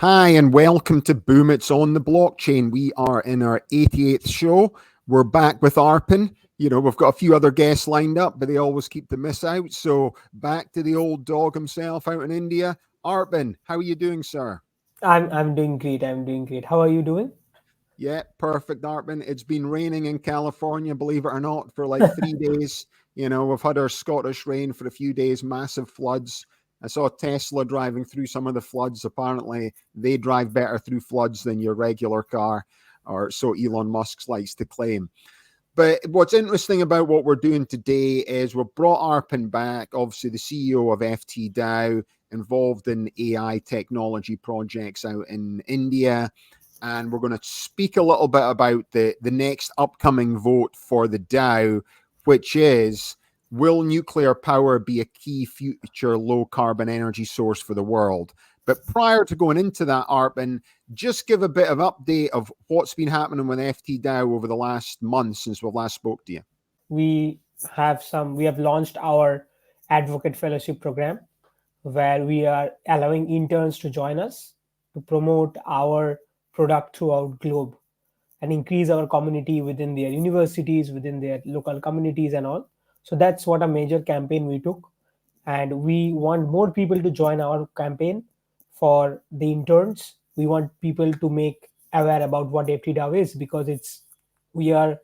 Hi, and welcome to Boom It's on the Blockchain. We are in our 88th show. We're back with Arpan. We've got a few other guests lined up, but they always keep the miss out. So back to the old dog himself out in India. Arpan, how are you doing, sir? I'm doing great. I'm doing great. How are you doing? Yeah, perfect, Arpan. It's been raining in California, believe it or not, for like 3 days. We've had our Scottish rain for a few days, massive floods. I saw Tesla driving through some of the floods. Apparently, they drive better through floods than your regular car, or so Elon Musk likes to claim. But what's interesting about what we're doing today is we've brought Arpan back, obviously the CEO of FTDAO, involved in AI technology projects out in India. And we're going to speak a little bit about the next upcoming vote for the DAO, which is, will nuclear power be a key future low carbon energy source for the world? But prior to going into that, Arpan, just give a bit of update of what's been happening with FTDAO over the last month since we last spoke to you. We we have launched our advocate fellowship program where we are allowing interns to join us to promote our product throughout globe and increase our community within their universities, within their local communities and all. So that's what a major campaign we took. And we want more people to join our campaign for the interns. We want people to make aware about what FTDAO is, because we are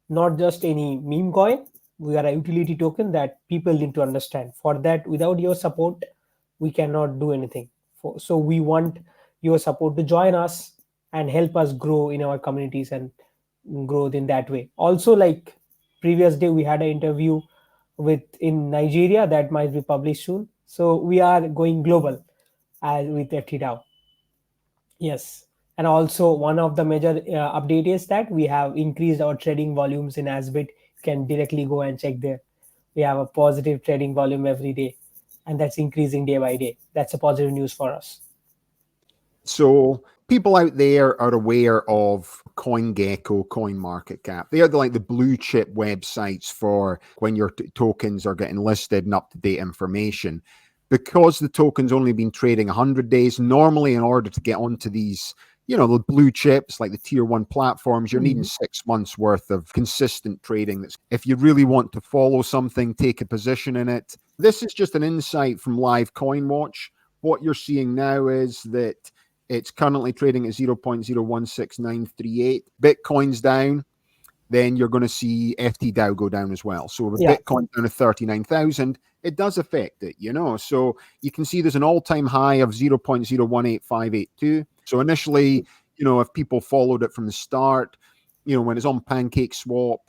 not just any meme coin. We are a utility token that people need to understand. For that, without your support, we cannot do anything. So we want your support to join us and help us grow in our communities and grow in that way. Also, like previous day, we had an interview with in Nigeria that might be published soon. So we are going global with FTDAO. Yes. And also one of the major update is that we have increased our trading volumes in Asbit. You can directly go and check there. We have a positive trading volume every day, and that's increasing day by day. That's a positive news for us. So people out there are aware of CoinGecko, CoinMarketCap. They are like the blue chip websites for when your tokens are getting listed and up to date information. Because the token's only been trading 100 days, normally in order to get onto these, the blue chips, like the tier one platforms, you're needing 6 months worth of consistent trading. That's, if you really want to follow something, take a position in it. This is just an insight from Live Coin Watch. What you're seeing now is that it's currently trading at 0.016938. Bitcoin's down. Then you're going to see FTDAO go down as well. So with Bitcoin down to 39,000, it does affect it, So you can see there's an all-time high of 0.018582. So initially, if people followed it from the start, when it's on PancakeSwap,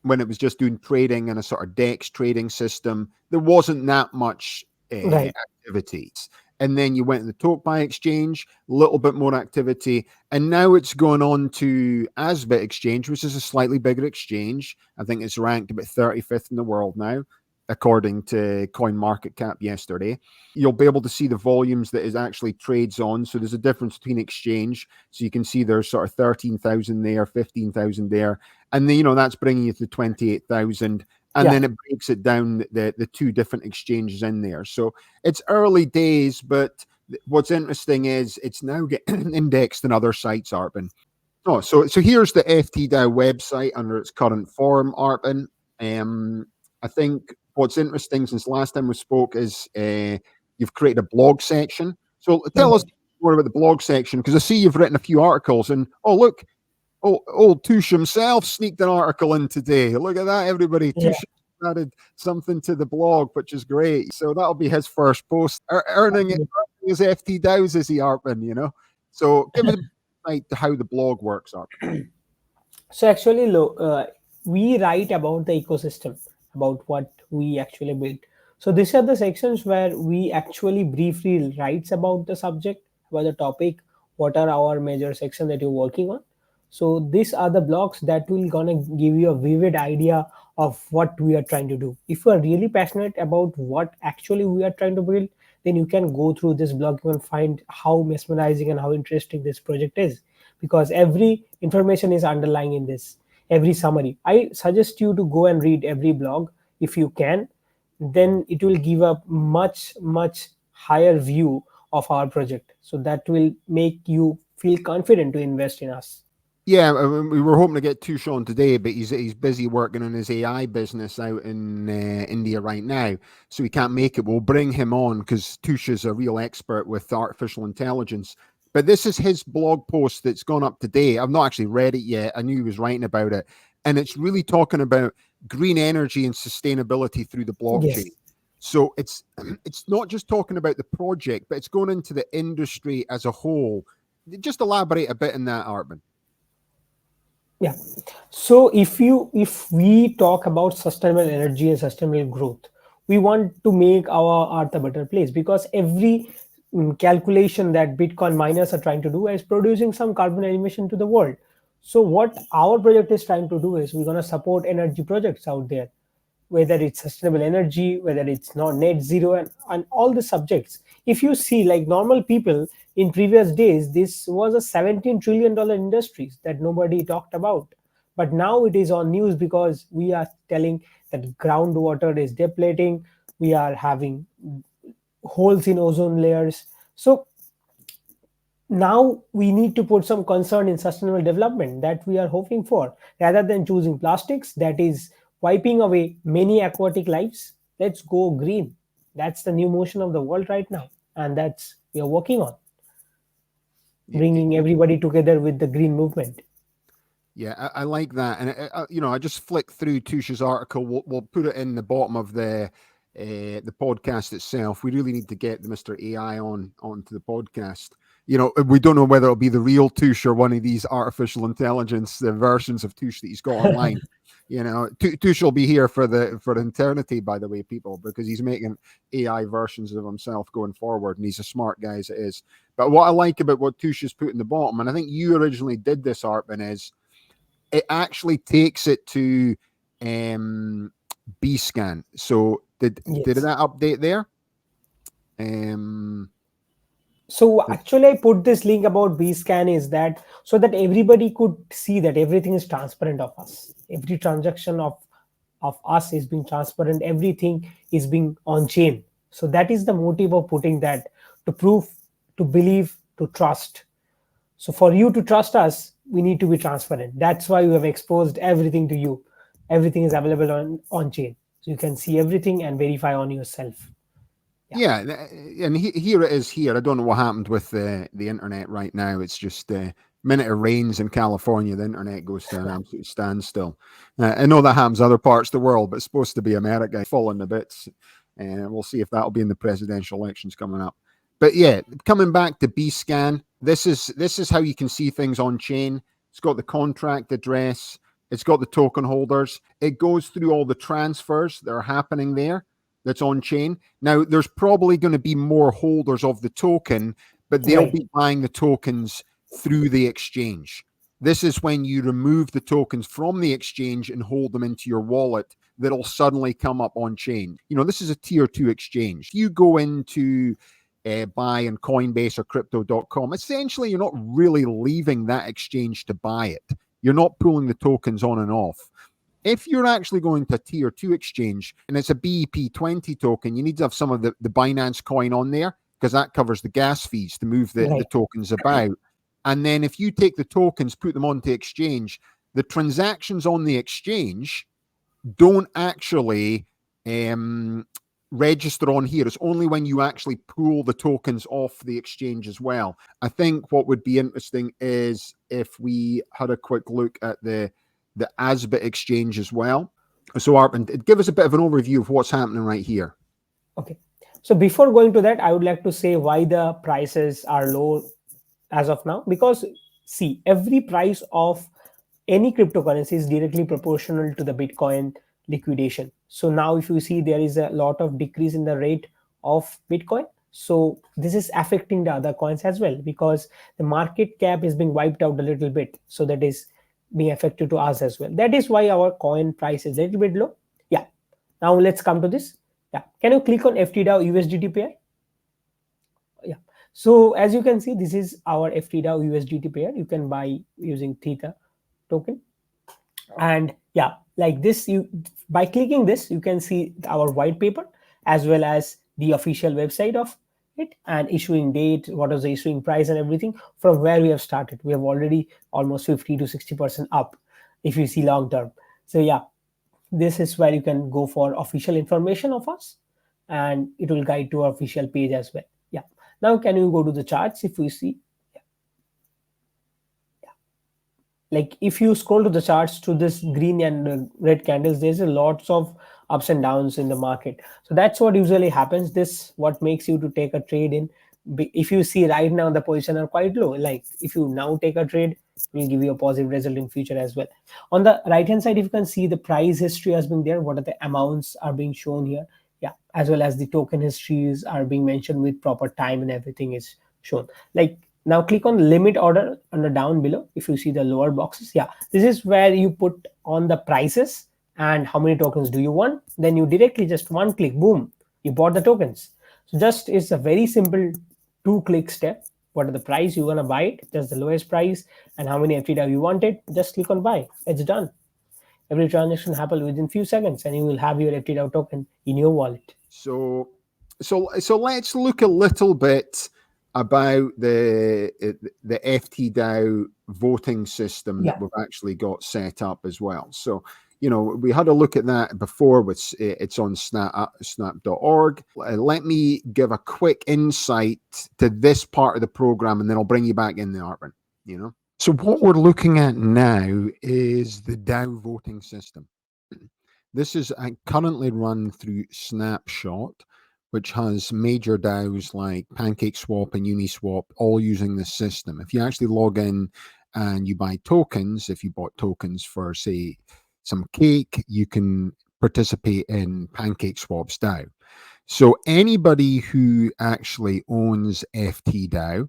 when it was just doing trading and a sort of DEX trading system, there wasn't that much activities. And then you went to the TokeBuy exchange, a little bit more activity. And now it's going on to Asbit exchange, which is a slightly bigger exchange. I think it's ranked about 35th in the world now, according to CoinMarketCap yesterday. You'll be able to see the volumes that it actually trades on. So there's a difference between exchange. So you can see there's sort of 13,000 there, 15,000 there. And then, that's bringing you to 28,000. And then it breaks it down, the two different exchanges in there. So it's early days, but what's interesting is it's now getting indexed in other sites, Arpan. Oh, so here's the FTDAO website under its current form, Arpan. I think what's interesting since last time we spoke is you've created a blog section. So tell us more about the blog section, because I see you've written a few articles, and look, old Tush himself sneaked an article in today. Look at that, everybody. Tush added something to the blog, which is great. So that'll be his first post. Earning his FTDAOs, is he, Arpan, So give us a insight to how the blog works, Arpan. So actually, we write about the ecosystem, about what we actually built. So these are the sections where we actually briefly writes about the subject, about the topic, what are our major sections that you're working on. So these are the blogs that will gonna give you a vivid idea of what we are trying to do. If you are really passionate about what actually we are trying to build, then you can go through this blog. You can find how mesmerizing and how interesting this project is, because every information is underlying in this, every summary. I suggest you to go and read every blog if you can. Then it will give a much higher view of our project. So that will make you feel confident to invest in us. Yeah, we were hoping to get Tush on today, but he's busy working on his AI business out in India right now, so he can't make it. We'll bring him on because Tush is a real expert with artificial intelligence. But this is his blog post that's gone up today. I've not actually read it yet. I knew he was writing about it, and it's really talking about green energy and sustainability through the blockchain. Yes. So it's not just talking about the project, but it's going into the industry as a whole. Just elaborate a bit on that, Arpan. Yeah. So if we talk about sustainable energy and sustainable growth, we want to make our earth a better place, because every calculation that Bitcoin miners are trying to do is producing some carbon emission to the world. So what our project is trying to do is we're going to support energy projects out there, whether it's sustainable energy, whether it's not net zero, and all the subjects. If you see, like normal people in previous days, this was a $17 trillion industries that nobody talked about. But now it is on news because we are telling that groundwater is depleting, we are having holes in ozone layers. So now we need to put some concern in sustainable development that we are hoping for, rather than choosing plastics that is wiping away many aquatic lives. Let's go green. That's the new motion of the world right now, and that's we are working on bringing everybody together with the green movement. Yeah, I like that, and I just flicked through Tush's article. We'll put it in the bottom of the podcast itself. We really need to get the Mr. AI onto the podcast. We don't know whether it'll be the real Tush or one of these artificial intelligence versions of Tush that he's got online. Tush will be here for eternity, by the way, people, because he's making AI versions of himself going forward, and he's a smart guy as it is. But what I like about what Tush has put in the bottom, and I think you originally did this, Arpan, is it actually takes it to B-scan. So did Yes. that update there? So actually, I put this link about Bscan is that so that everybody could see that everything is transparent of us. Every transaction of us is being transparent. Everything is being on chain. So that is the motive of putting that, to prove, to believe, to trust. So for you to trust us, we need to be transparent. That's why we have exposed everything to you. Everything is available on chain, so you can see everything and verify on yourself. Yeah, and here it is. Here, I don't know what happened with the internet right now. It's just minute it rains in California, the internet goes to an absolute standstill. I know that happens other parts of the world, but it's supposed to be America falling to bits. And we'll see if that'll be in the presidential elections coming up. But yeah, coming back to Bscan, this is how you can see things on chain. It's got the contract address. It's got the token holders. It goes through all the transfers that are happening there. That's on chain. Now, there's probably going to be more holders of the token, but they'll Right. be buying the tokens through the exchange. This is when you remove the tokens from the exchange and hold them into your wallet, that'll suddenly come up on chain. This is a tier 2 exchange. You go into buy in Coinbase or crypto.com. Essentially, you're not really leaving that exchange to buy it. You're not pulling the tokens on and off. If you're actually going to a tier 2 exchange and it's a BEP20 token, you need to have some of the Binance coin on there, because that covers the gas fees to move the Right. tokens about. And then if you take the tokens, put them onto exchange, the transactions on the exchange don't actually register on here. It's only when you actually pull the tokens off the exchange as well. I think what would be interesting is if we had a quick look at the ASBIT exchange as well. So Arpan, give us a bit of an overview of what's happening right here. Okay. So before going to that, I would like to say why the prices are low as of now. Because see, every price of any cryptocurrency is directly proportional to the Bitcoin liquidation. So now if you see, there is a lot of decrease in the rate of Bitcoin. So this is affecting the other coins as well, because the market cap is being wiped out a little bit. So that is being affected to us as well. That is why our coin price is a little bit low. Yeah. Now let's come to this. Yeah. Can you click on FTDAO USDT pair? Yeah. So as you can see, this is our FTDAO USDT pair. You can buy using Theta token. And yeah, like this, you by clicking this, you can see our white paper as well as the official website of it, and issuing date, what is the issuing price and everything. From where we have started, we have already almost 50 to 60% up if you see long term. So yeah, this is where you can go for official information of us, and it will guide to our official page as well. Yeah, now can you go to the charts? If we see, like if you scroll to the charts to this green and red candles, there's a lots of ups and downs in the market. So that's what usually happens. This what makes you to take a trade in. If you see right now the position are quite low, like if you now take a trade, it will give you a positive result in future as well. On the right hand side, if you can see the price history has been there, what are the amounts are being shown here. Yeah, as well as the token histories are being mentioned with proper time and everything is shown. Like now click on limit order on the down below. If you see the lower boxes, yeah, this is where you put on the prices and how many tokens do you want. Then you directly just one click, boom, you bought the tokens. So just it's a very simple 2-click step. What are the price you want to buy it, just the lowest price, and how many FTDAO you want it, just click on buy. It's done. Every transaction happens within few seconds and you will have your FTDAO token in your wallet. So let's look a little bit about the FTDAO voting system that we've actually got set up as well. So, we had a look at that before. It's on snap.org. Let me give a quick insight to this part of the program, and then I'll bring you back in the Arpan. So what we're looking at now is the DAO voting system. This is currently run through Snapshot, which has major DAOs like PancakeSwap and Uniswap all using this system. If you actually log in and you buy tokens, if you bought tokens for, say, some cake, you can participate in PancakeSwap's DAO. So anybody who actually owns FTDAO,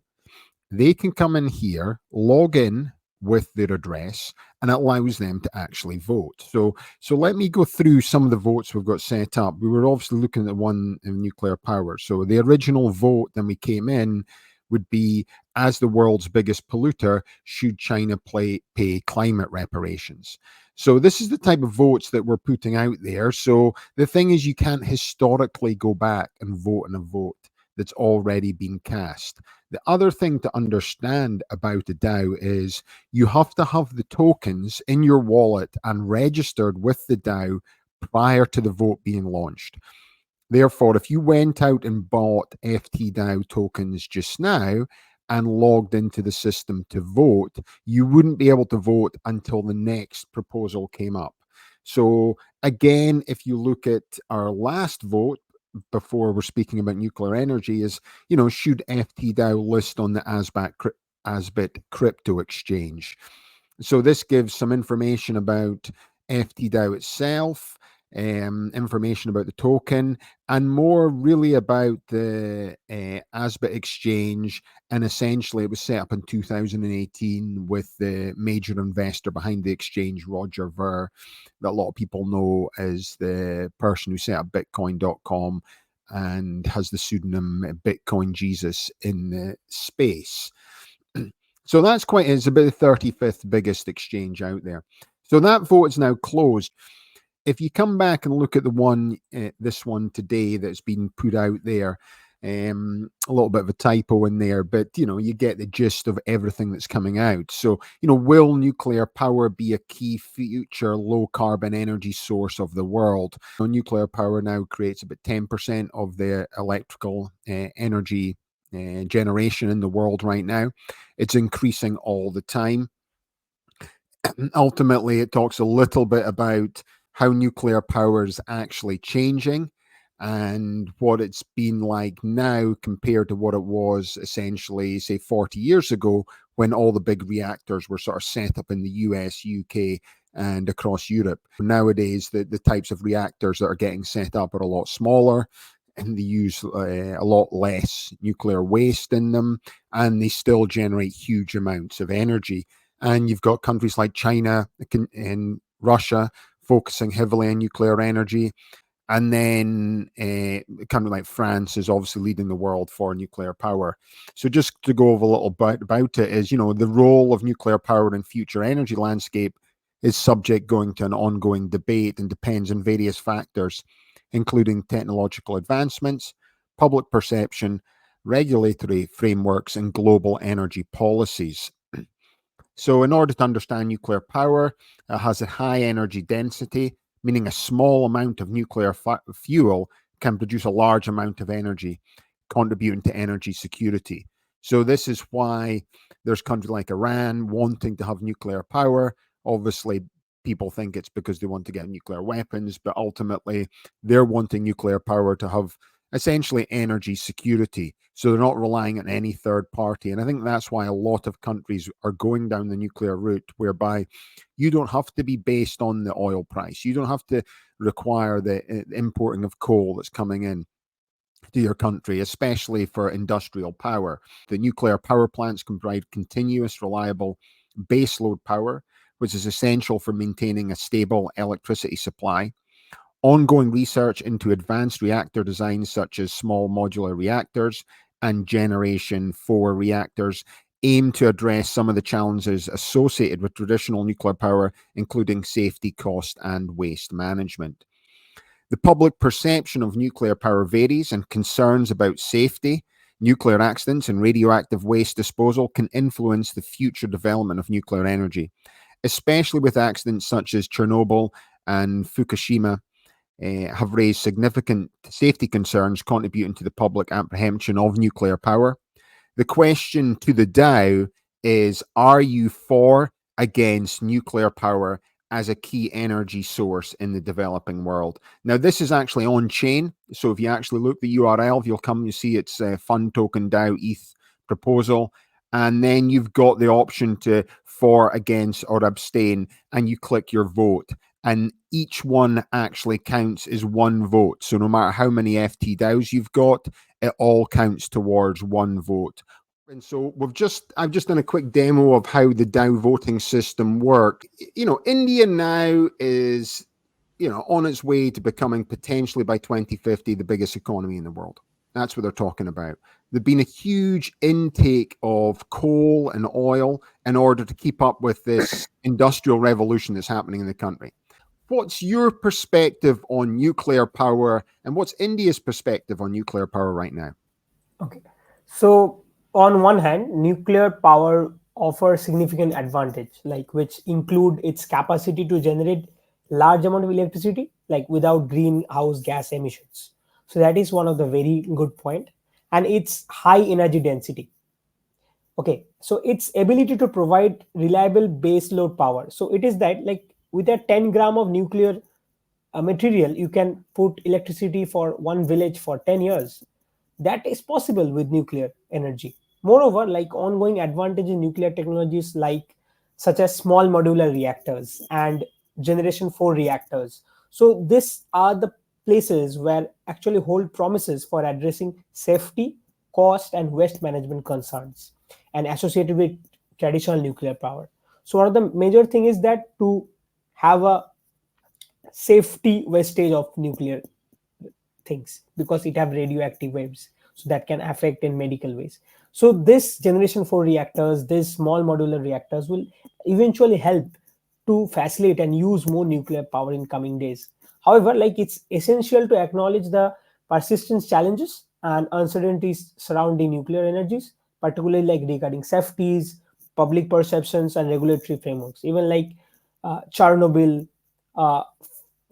they can come in here, log in with their address, and it allows them to actually vote. So let me go through some of the votes we've got set up. We were obviously looking at one in nuclear power. So the original vote, then we came in, would be, as the world's biggest polluter, should China pay climate reparations? So this is the type of votes that we're putting out there. So the thing is, you can't historically go back and vote in a vote that's already been cast. The other thing to understand about a DAO is you have to have the tokens in your wallet and registered with the DAO prior to the vote being launched. Therefore, if you went out and bought FTDAO tokens just now and logged into the system to vote, you wouldn't be able to vote until the next proposal came up. So again, if you look at our last vote, before we're speaking about nuclear energy, is, should FTDAO list on the ASBIT crypto exchange? So this gives some information about FTDAO itself, information about the token, and more really about the ASBIT exchange. And essentially, it was set up in 2018 with the major investor behind the exchange, Roger Ver, that a lot of people know as the person who set up Bitcoin.com and has the pseudonym Bitcoin Jesus in the space. So that's it's about the 35th biggest exchange out there. So that vote is now closed. If you come back and look at the one, this one today that's been put out there, a little bit of a typo in there, but you get the gist of everything that's coming out. So will nuclear power be a key future low carbon energy source of the world? Nuclear power now creates about 10% of the electrical energy generation in the world right now. It's increasing all the time. Ultimately, it talks a little bit about how nuclear power is actually changing and what it's been like now compared to what it was essentially, say, 40 years ago, when all the big reactors were sort of set up in the US, UK, and across Europe. Nowadays, the types of reactors that are getting set up are a lot smaller, and they use a lot less nuclear waste in them, and they still generate huge amounts of energy. And you've got countries like China and Russia focusing heavily on nuclear energy. And then a country like France is obviously leading the world for nuclear power. So just to go over a little bit about it is, the role of nuclear power in future energy landscape is subject going to an ongoing debate and depends on various factors, including technological advancements, public perception, regulatory frameworks, and global energy policies. So, in order to understand nuclear power, it has a high energy density, meaning a small amount of nuclear fuel can produce a large amount of energy, contributing to energy security. So, this is why there's countries like Iran wanting to have nuclear power. Obviously, people think it's because they want to get nuclear weapons, but ultimately, they're wanting nuclear power to have essentially energy security. So they're not relying on any third party. And I think that's why a lot of countries are going down the nuclear route, whereby you don't have to be based on the oil price. You don't have to require the importing of coal that's coming in to your country, especially for industrial power. The nuclear power plants can provide continuous, reliable baseload power, which is essential for maintaining a stable electricity supply. Ongoing research into advanced reactor designs, such as small modular reactors and Generation 4 reactors, aim to address some of the challenges associated with traditional nuclear power, including safety, cost, and waste management. The public perception of nuclear power varies, and concerns about safety, nuclear accidents, and radioactive waste disposal can influence the future development of nuclear energy, especially with accidents such as Chernobyl and Fukushima have raised significant safety concerns, contributing to the public apprehension of nuclear power. The question to the DAO is, are you for, against nuclear power as a key energy source in the developing world? Now, this is actually on chain. So if you actually look at the URL, you'll come, you see it's a fund token DAO ETH proposal. And then you've got the option to for, against, or abstain, and you click your vote. And each one actually counts as one vote. So no matter how many FTDAOs you've got, it all counts towards one vote. And so I've just done a quick demo of how the DAO voting system works. India now is, on its way to becoming potentially by 2050 the biggest economy in the world. That's what they're talking about. There's been a huge intake of coal and oil in order to keep up with this industrial revolution that's happening in the country. What's your perspective on nuclear power, and what's India's perspective on nuclear power right now? Okay. So on one hand, nuclear power offers significant advantage, like which include its capacity to generate large amount of electricity, like without greenhouse gas emissions. So that is one of the very good point. And its high energy density. Okay, so its ability to provide reliable base load power. So it is that, like with a 10 gram of nuclear material, you can put electricity for one village for 10 years. That is possible with nuclear energy. Moreover, like ongoing advantage in nuclear technologies, like such as small modular reactors and generation 4 reactors. So these are the places where actually hold promises for addressing safety, cost, and waste management concerns and associated with traditional nuclear power. So one of the major thing is that to have a safety wastage of nuclear things, because it have radioactive waves, so that can affect in medical ways. So this generation 4 reactors, these small modular reactors, will eventually help to facilitate and use more nuclear power in coming days. However, like it's essential to acknowledge the persistence challenges and uncertainties surrounding nuclear energies, particularly like regarding safeties, public perceptions, and regulatory frameworks. Even like Chernobyl, uh,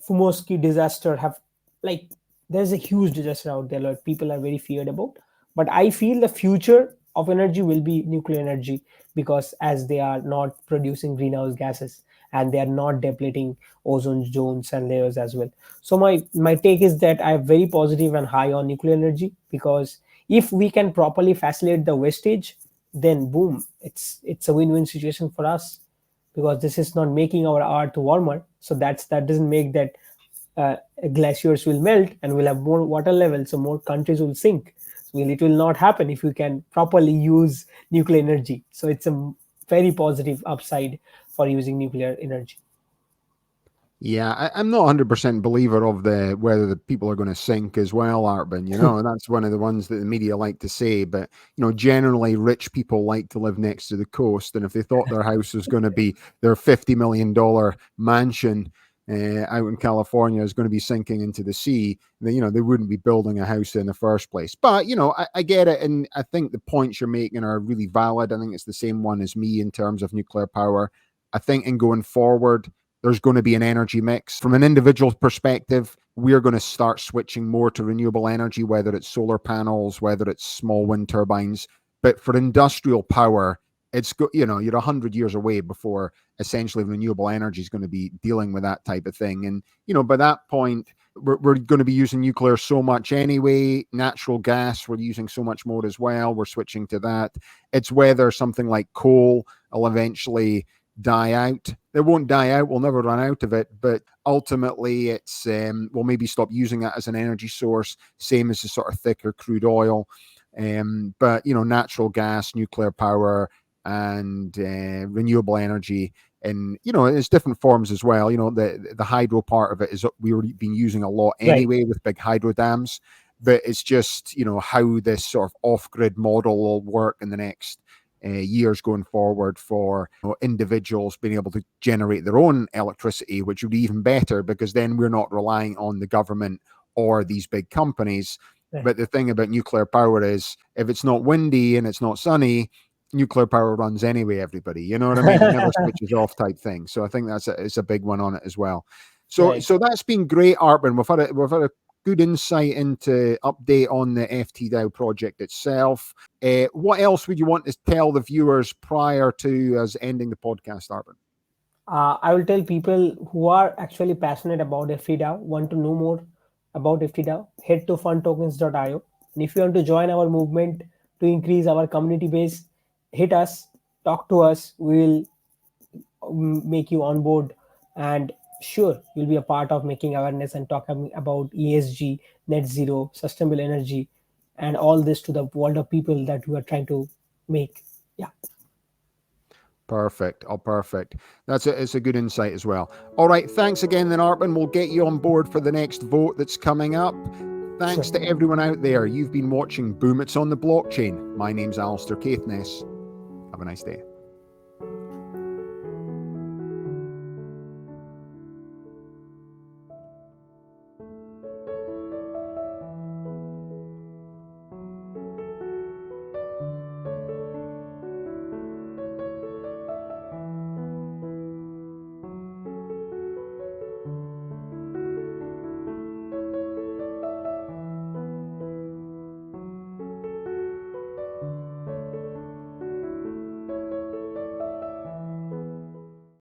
Fumoski disaster have, like there's a huge disaster out there that people are very feared about. But I feel the future of energy will be nuclear energy, because as they are not producing greenhouse gases and they are not depleting ozone zones and layers as well. So my take is that I am very positive and high on nuclear energy, because if we can properly facilitate the wastage, then boom, it's a win-win situation for us, because this is not making our earth warmer. So that doesn't make that uh, glaciers will melt and we'll have more water level, so more countries will sink. So it will not happen if you can properly use nuclear energy. So it's a very positive upside for using nuclear energy. Yeah, I'm not 100% believer of the whether the people are going to sink as well, Arpan. That's one of the ones that the media like to say. But generally, rich people like to live next to the coast, and if they thought their house was going to be their $50 million mansion, out in California is going to be sinking into the sea, then, they wouldn't be building a house in the first place. But, I get it. And I think the points you're making are really valid. I think it's the same one as me in terms of nuclear power. I think in going forward, there's going to be an energy mix. From an individual perspective, we're going to start switching more to renewable energy, whether it's solar panels, whether it's small wind turbines. But for industrial power, you're 100 years away before essentially renewable energy is going to be dealing with that type of thing. And, by that point, we're going to be using nuclear so much anyway. Natural gas, we're using so much more as well. We're switching to that. It's whether something like coal will eventually die out. It won't die out. We'll never run out of it. But ultimately, it's we'll maybe stop using it as an energy source, same as the sort of thicker crude oil. But, natural gas, nuclear power, and renewable energy, and it's different forms as well. The hydro part of it is we've been using a lot anyway, with big hydro dams, but it's just how this sort of off-grid model will work in the next years going forward for individuals being able to generate their own electricity, which would be even better, because then we're not relying on the government or these big companies. But the thing about nuclear power is, if it's not windy and it's not sunny, nuclear power runs anyway, everybody. You know what I mean? It never switches off type thing. So I think it's a big one on it as well. So that's been great, Arpan. We've had a good insight into update on the FTDAO project itself. What else would you want to tell the viewers prior to us ending the podcast, Arpan? I will tell people who are actually passionate about FTDAO, want to know more about FTDAO, head to fundtokens.io. And if you want to join our movement to increase our community base, hit us, talk to us. We will make you on board, and sure, you'll be a part of making awareness and talking about ESG, net zero, sustainable energy, and all this to the world of people that we are trying to make. Yeah. Perfect. Oh, perfect. It's a good insight as well. All right. Thanks again, then, Arpan. We'll get you on board for the next vote that's coming up. Thanks to everyone out there. You've been watching Boom It's on the Blockchain. My name's Alistair Caithness. Have a nice day.